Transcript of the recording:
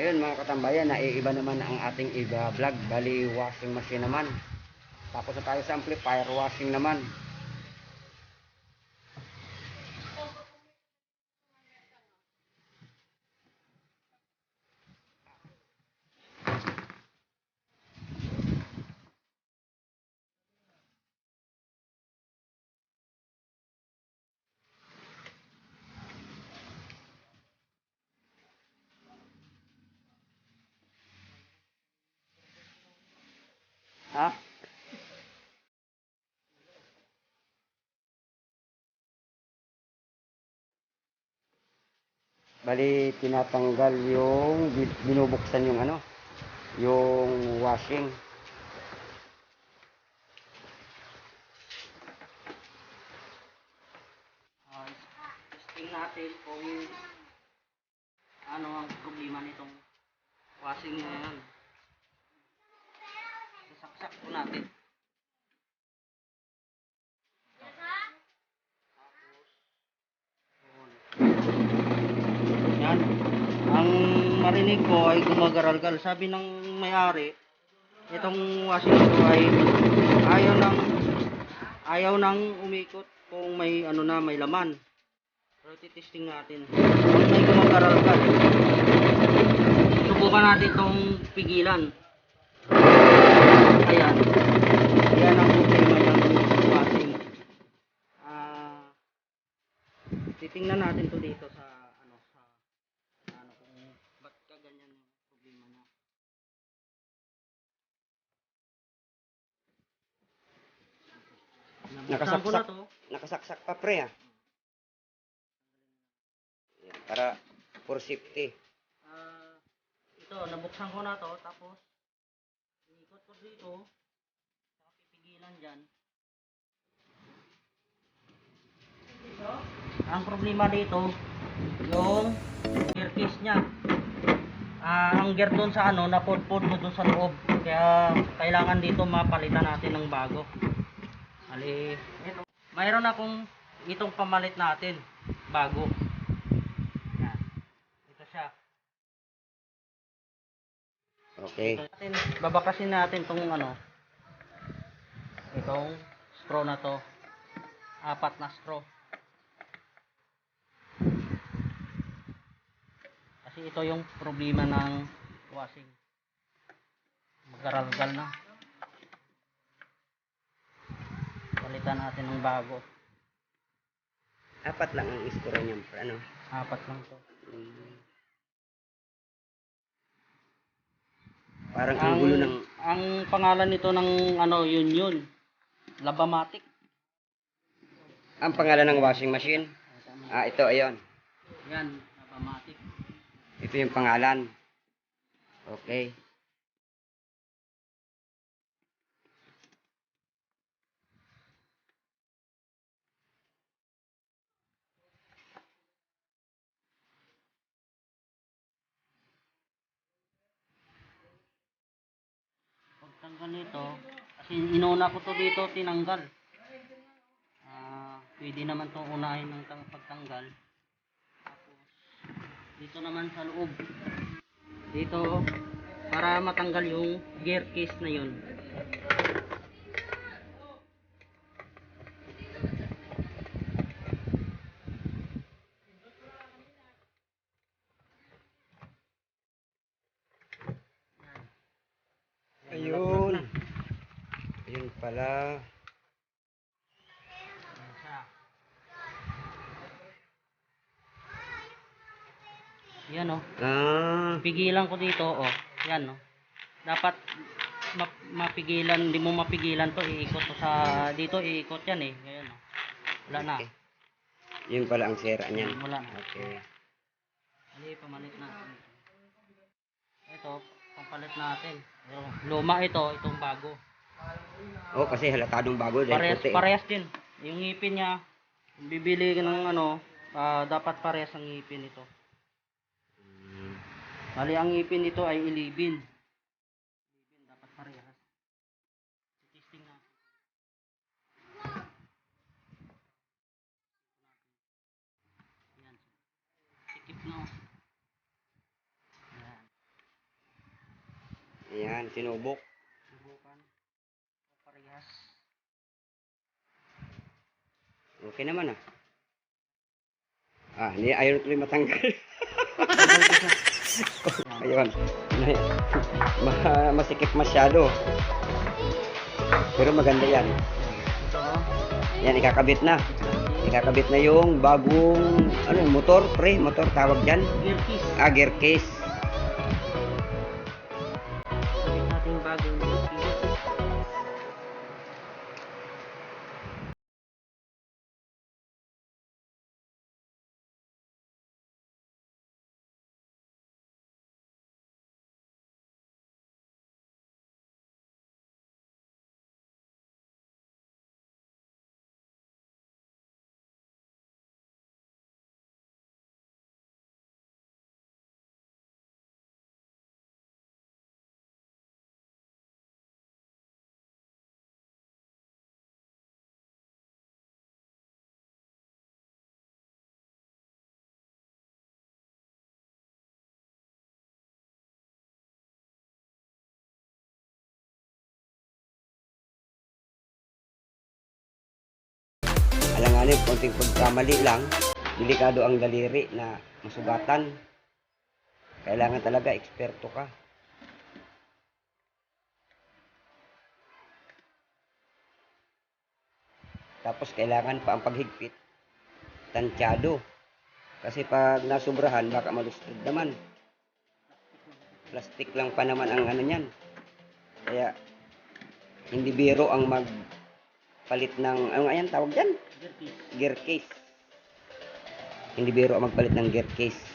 Ayun mga katambayan, naiiba naman ang ating i-vlog. Bali washing machine naman. Tapos na tayo sa amplifier, washing naman. Ha? Bali tinatanggal yung binubuksan yung ano, yung washing. Testing natin kung ano ang problema nitong washing ngayon. Sasaksak po natin. Yan. Ang marinig ko ay gumagaralgal. Sabi ng may-ari, itong washing ito ay ayaw nang umikot kung may ano na, may laman. Pero titesting natin. Kung may gumagaralgal, subukan natin itong pigilan. Ayan. Ayan ang problema ng washing. Titingnan natin to dito sa kung ba't ka ganyan yung problema niya. Nakasaksak pa pre ah. Para for safety. Ito, nabuksan ko na to, tapos iikot ko dito, saka pipigilan dyan. Ang problema dito, yung gear case nya. Ang gear doon sa ano, napudpud mo doon sa loob. Kaya kailangan dito mapalitan natin ng bago. Ali, ito. Mayroon akong itong pamalit natin, bago. Yan. Ito siya. Okay. Babakasin natin itong ano, itong straw na to. 4 na straw. Kasi ito yung problema ng washing. Magaralgal na. Palitan natin ng bago. 4 lang ang iskura niya, ano? 4 lang to. Parang ang gulo ng... Ang pangalan nito ng ano, yun. Labamatic. Ang pangalan ng washing machine? Ito, ayun. Yan, Labamatic. Ito yung pangalan. Okay. Pagtanggal nito, kasi inuna ko to dito, tinanggal. Pwede naman itong unahin ng pagtanggal. Tapos, dito naman sa loob. Dito, para matanggal yung gear case na yun. Ayun. Ayun pala. Yan o. Pigilan ko dito o. Yan o. Dapat mapigilan, hindi mo mapigilan to, iikot to sa dito, iikot yan eh. Ngayon o. Wala na. Okay. Yun pala ang sira niyan. Wala na. Okay. Hindi, pamalit natin. Ito, pampalit natin. Luma ito, itong bago. Oh, kasi halatadong bago. Parehas din. Yung ngipin niya, bibili ng ano, dapat parehas ang ngipin ito. Bali, ang ngipin nito ay 11. Dapat parehas. Testing natin. Yan. Sikip na. Yan. sinubok. Subukan. Parehas. Okay naman ah. Hindi ayaw tuloy matanggal. Tanggal ko siya. Ayun. Masikip masyado. Pero maganda yan. Ito. Yan, ikakabit na. Ikakabit na yung bagong, motor, motor tawag dyan. Gear keys. Gear case. Sabit natin yung bagong gear keys. Alanganin, konting pagkamali lang, delikado ang daliri na masugatan. Kailangan talaga eksperto ka. Tapos kailangan pa ang paghigpit, tansyado. Kasi pag nasubrahan, baka malustod naman. Plastic lang pa naman ang niyan. Kaya, hindi biro ang magpalit ng, tawag dyan? Gear keys. Gear case. Hindi biro ang magpalit ng gear case.